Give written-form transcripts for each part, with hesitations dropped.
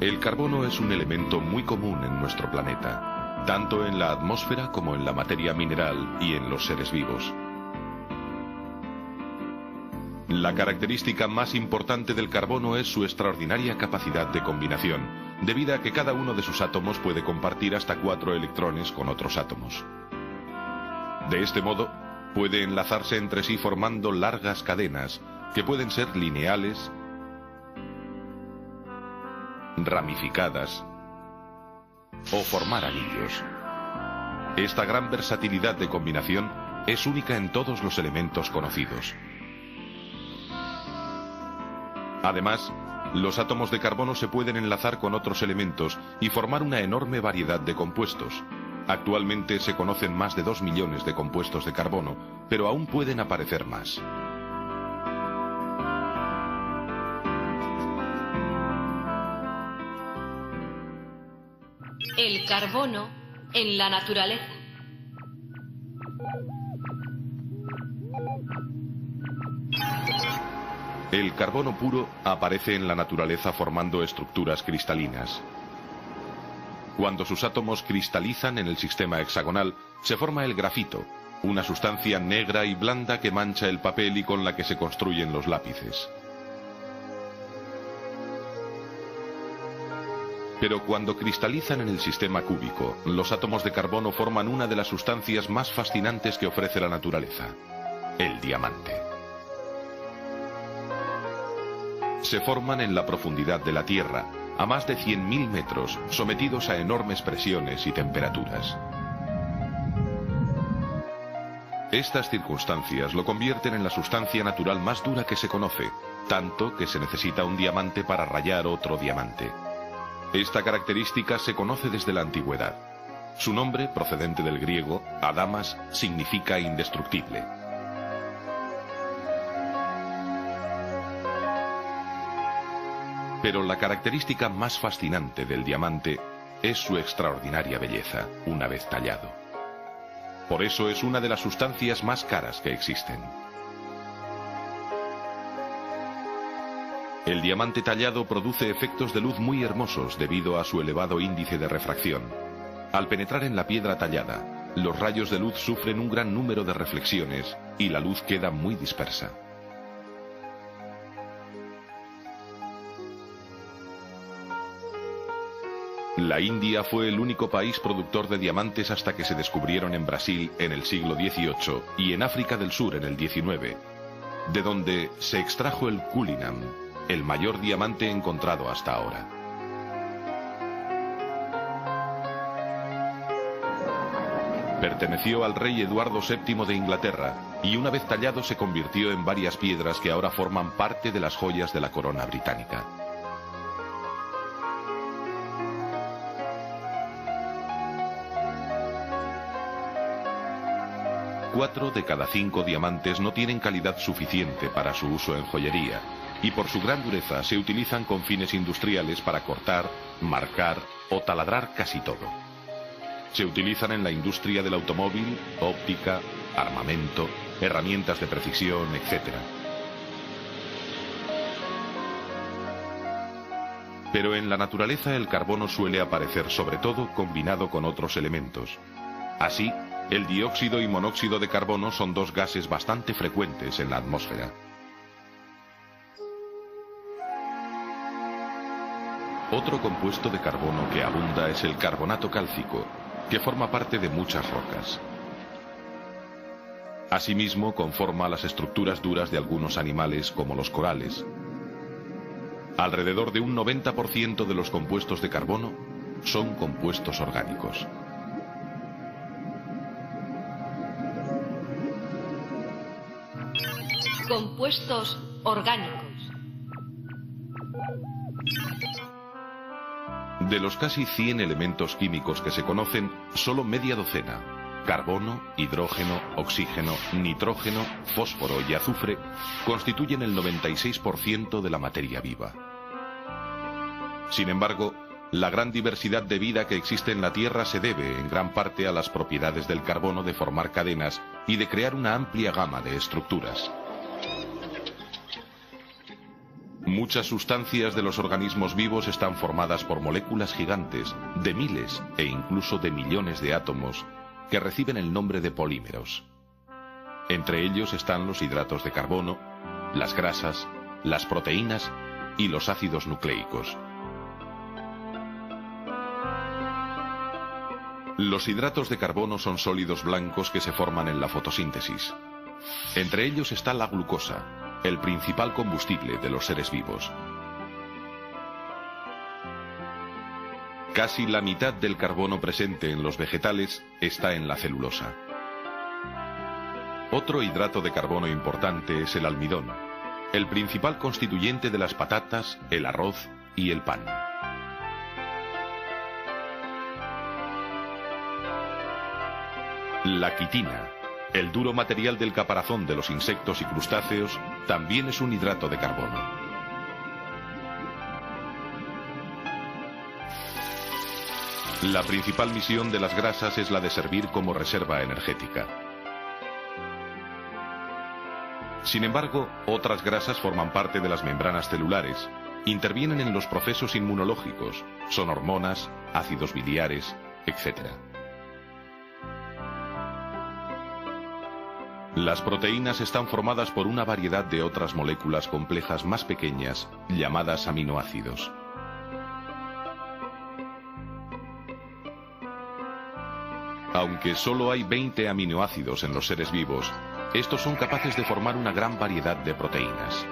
El carbono es un elemento muy común en nuestro planeta, tanto en la atmósfera como en la materia mineral y en los seres vivos. La característica más importante del carbono es su extraordinaria capacidad de combinación, debido a que cada uno de sus átomos puede compartir hasta 4 electrones con otros átomos. De este modo, puede enlazarse entre sí formando largas cadenas, que pueden ser lineales, ramificadas o formar anillos. Esta gran versatilidad de combinación es única en todos los elementos conocidos. Además, los átomos de carbono se pueden enlazar con otros elementos y formar una enorme variedad de compuestos. Actualmente se conocen más de 2 millones de compuestos de carbono, pero aún pueden aparecer más. El carbono en la naturaleza. El carbono puro aparece en la naturaleza formando estructuras cristalinas. Cuando sus átomos cristalizan en el sistema hexagonal, se forma el grafito, una sustancia negra y blanda que mancha el papel y con la que se construyen los lápices. Pero cuando cristalizan en el sistema cúbico, los átomos de carbono forman una de las sustancias más fascinantes que ofrece la naturaleza, el diamante. Se forman en la profundidad de la Tierra, a más de 100.000 metros, sometidos a enormes presiones y temperaturas. Estas circunstancias lo convierten en la sustancia natural más dura que se conoce, tanto que se necesita un diamante para rayar otro diamante. Esta característica se conoce desde la antigüedad. Su nombre, procedente del griego, adamas, significa indestructible. Pero la característica más fascinante del diamante es su extraordinaria belleza, una vez tallado. Por eso es una de las sustancias más caras que existen. El diamante tallado produce efectos de luz muy hermosos debido a su elevado índice de refracción. Al penetrar en la piedra tallada, los rayos de luz sufren un gran número de reflexiones y la luz queda muy dispersa. La India fue el único país productor de diamantes hasta que se descubrieron en Brasil en el siglo XVIII y en África del Sur en el XIX, de donde se extrajo el Cullinan, el mayor diamante encontrado hasta ahora. Perteneció al rey Eduardo VII de Inglaterra y una vez tallado se convirtió en varias piedras que ahora forman parte de las joyas de la corona británica. Cuatro de cada 5 diamantes no tienen calidad suficiente para su uso en joyería y por su gran dureza se utilizan con fines industriales para cortar, marcar o taladrar casi todo. Se utilizan en la industria del automóvil, óptica, armamento, herramientas de precisión, etc. Pero en la naturaleza el carbono suele aparecer sobre todo combinado con otros elementos. Así, el dióxido y monóxido de carbono son dos gases bastante frecuentes en la atmósfera. Otro compuesto de carbono que abunda es el carbonato cálcico, que forma parte de muchas rocas. Asimismo, conforma las estructuras duras de algunos animales como los corales. Alrededor de un 90% de los compuestos de carbono son compuestos orgánicos. Compuestos orgánicos. De los casi 100 elementos químicos que se conocen, solo media docena, carbono, hidrógeno, oxígeno, nitrógeno, fósforo y azufre, constituyen el 96% de la materia viva. Sin embargo, la gran diversidad de vida que existe en la Tierra se debe en gran parte a las propiedades del carbono de formar cadenas y de crear una amplia gama de estructuras. Muchas sustancias de los organismos vivos están formadas por moléculas gigantes, de miles e incluso de millones de átomos, que reciben el nombre de polímeros. Entre ellos están los hidratos de carbono, las grasas, las proteínas y los ácidos nucleicos. Los hidratos de carbono son sólidos blancos que se forman en la fotosíntesis. Entre ellos está la glucosa, el principal combustible de los seres vivos. Casi la mitad del carbono presente en los vegetales está en la celulosa. Otro hidrato de carbono importante es el almidón, el principal constituyente de las patatas, el arroz y el pan. La quitina, el duro material del caparazón de los insectos y crustáceos, también es un hidrato de carbono. La principal misión de las grasas es la de servir como reserva energética. Sin embargo, otras grasas forman parte de las membranas celulares, intervienen en los procesos inmunológicos, son hormonas, ácidos biliares, etc. Las proteínas están formadas por una variedad de otras moléculas complejas más pequeñas, llamadas aminoácidos. Aunque solo hay 20 aminoácidos en los seres vivos, estos son capaces de formar una gran variedad de proteínas.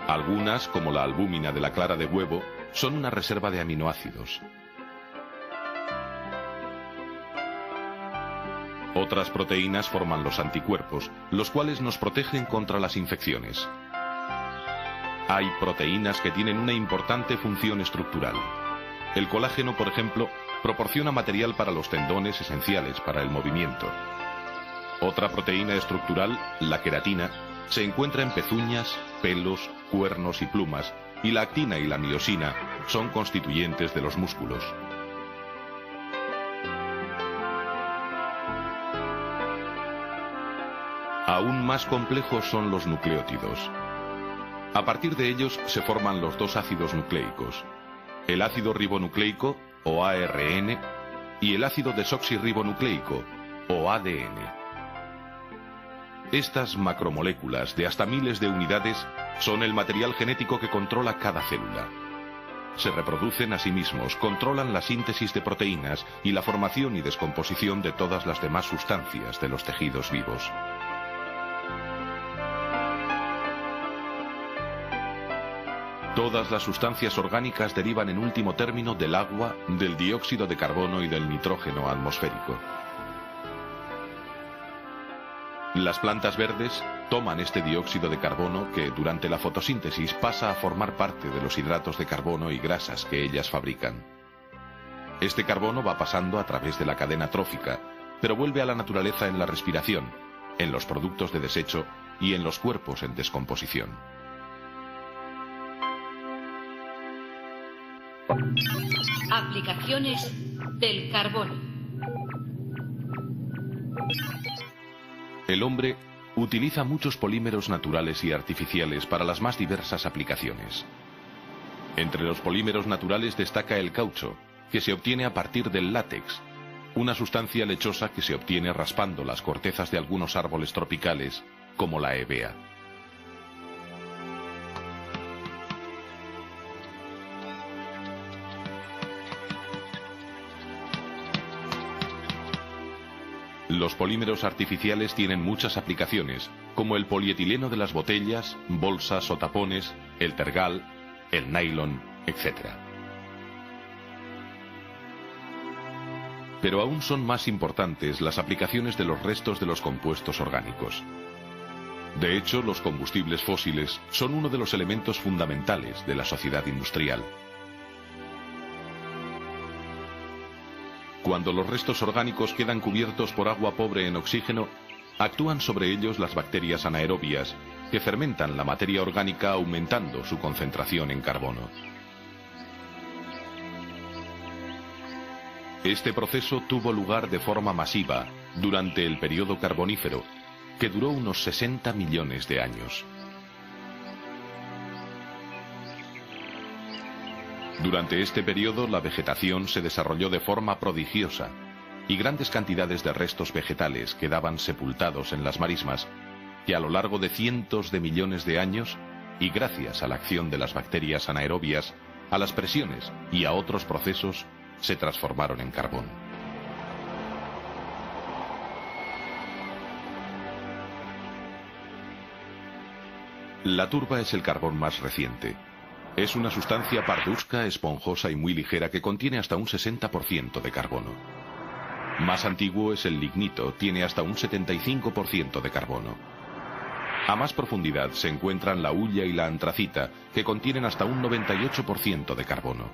Algunas, como la albúmina de la clara de huevo, son una reserva de aminoácidos. Otras proteínas forman los anticuerpos, los cuales nos protegen contra las infecciones. Hay proteínas que tienen una importante función estructural. El colágeno, por ejemplo, proporciona material para los tendones esenciales para el movimiento. Otra proteína estructural, la queratina, se encuentra en pezuñas, pelos, cuernos y plumas, y la actina y la miosina son constituyentes de los músculos. Aún más complejos son los nucleótidos. A partir de ellos se forman los dos ácidos nucleicos, el ácido ribonucleico, o ARN, y el ácido desoxirribonucleico, o ADN. Estas macromoléculas de hasta miles de unidades son el material genético que controla cada célula. Se reproducen a sí mismos, controlan la síntesis de proteínas y la formación y descomposición de todas las demás sustancias de los tejidos vivos. Todas las sustancias orgánicas derivan en último término del agua, del dióxido de carbono y del nitrógeno atmosférico. Las plantas verdes toman este dióxido de carbono que durante la fotosíntesis pasa a formar parte de los hidratos de carbono y grasas que ellas fabrican. Este carbono va pasando a través de la cadena trófica, pero vuelve a la naturaleza en la respiración, en los productos de desecho y en los cuerpos en descomposición. Aplicaciones del carbono. El hombre utiliza muchos polímeros naturales y artificiales para las más diversas aplicaciones. Entre los polímeros naturales destaca el caucho, que se obtiene a partir del látex, una sustancia lechosa que se obtiene raspando las cortezas de algunos árboles tropicales, como la hevea. Los polímeros artificiales tienen muchas aplicaciones, como el polietileno de las botellas, bolsas o tapones, el tergal, el nylon, etc. Pero aún son más importantes las aplicaciones de los restos de los compuestos orgánicos. De hecho, los combustibles fósiles son uno de los elementos fundamentales de la sociedad industrial. Cuando los restos orgánicos quedan cubiertos por agua pobre en oxígeno, actúan sobre ellos las bacterias anaerobias, que fermentan la materia orgánica aumentando su concentración en carbono. Este proceso tuvo lugar de forma masiva durante el periodo carbonífero, que duró unos 60 millones de años. Durante este periodo la vegetación se desarrolló de forma prodigiosa y grandes cantidades de restos vegetales quedaban sepultados en las marismas que a lo largo de cientos de millones de años y gracias a la acción de las bacterias anaerobias, a las presiones y a otros procesos se transformaron en carbón. La turba es el carbón más reciente. Es una sustancia parduzca, esponjosa y muy ligera que contiene hasta un 60% de carbono. Más antiguo es el lignito, tiene hasta un 75% de carbono. A más profundidad se encuentran la hulla y la antracita, que contienen hasta un 98% de carbono.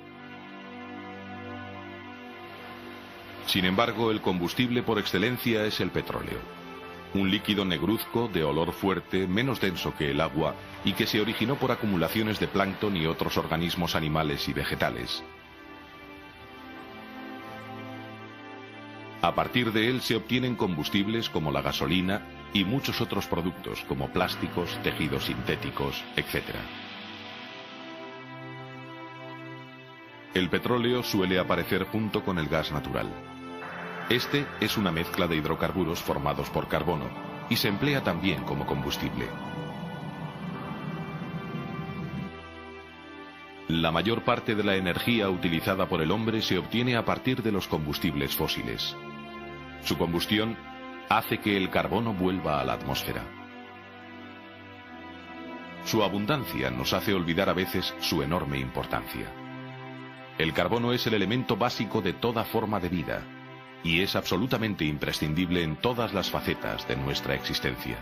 Sin embargo, el combustible por excelencia es el petróleo. Un líquido negruzco, de olor fuerte, menos denso que el agua, y que se originó por acumulaciones de plancton y otros organismos animales y vegetales. A partir de él se obtienen combustibles como la gasolina y muchos otros productos como plásticos, tejidos sintéticos, etc. El petróleo suele aparecer junto con el gas natural. Este es una mezcla de hidrocarburos formados por carbono y se emplea también como combustible. La mayor parte de la energía utilizada por el hombre se obtiene a partir de los combustibles fósiles. Su combustión hace que el carbono vuelva a la atmósfera. Su abundancia nos hace olvidar a veces su enorme importancia. El carbono es el elemento básico de toda forma de vida y es absolutamente imprescindible en todas las facetas de nuestra existencia.